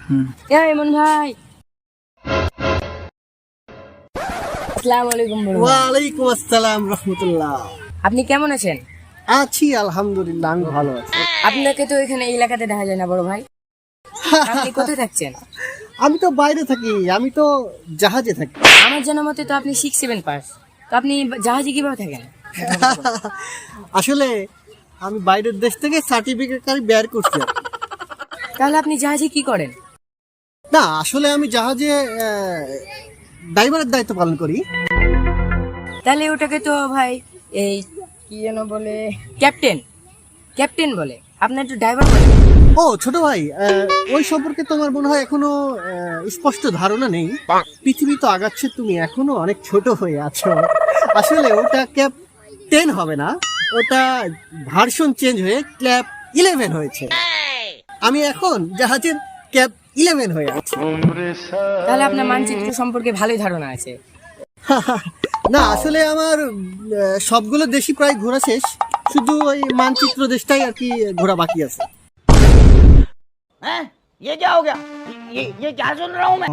এমন ভাই, আসসালামু আলাইকুম বড় ভাই। ওয়ালাইকুম আসসালাম রাহমাতুল্লাহ। আপনি কেমন আছেন? আছি আলহামদুলিল্লাহ, আমি ভালো আছি। আপনাকে তো এখানে এই এলাকাতে দেখা যায় না বড় ভাই। আপনি কোথায় থাকছেন? আমি তো বাইরে থাকি, আমি তো জাহাজে থাকি। আমার জানা মতে তো আপনি 6-7 পাস, তো আপনি জাহাজে কিভাবে থাকেন? আসলে আমি বাইরের দেশ থেকে সার্টিফিকেট বের করছি। তাহলে আপনি জাহাজে কি করেন? না, আসলে আমি জাহাজে ড্রাইভারের দায়িত্ব পালন করি। তাহলে ওটাকে তো ভাই এই কি যেন বলে, ক্যাপ্টেন ক্যাপ্টেন বলে, আপনার একটু ড্রাইভার বলে। ও ছোট ভাই, ওই সম্পর্কে তোমার মনে হয় এখনো স্পষ্ট ধারণা নেই। পৃথিবী তো আগাচ্ছে, তুমি এখনো অনেক ছোট হয়ে আছো। আসলে ওটা ক্যাপ 10 হবে না, ওটা ভার্সন চেঞ্জ হয়ে ক্যাপ 11 হয়েছে। আমি এখন জাহাজের ক্যাপ 11 হয়ে আছি। তাহলে আপনার মানচিত্র সম্পর্কে ভালোই ধারণা আছে। না, আসলে আমার সবগুলো দেশই প্রায় ঘোরা শেষ, শুধু ওই মানচিত্র দেশটাই আর কি ঘোরা বাকি আছে। हैं? ये क्या हो गया? ये क्या सुन रहा हूँ मैं?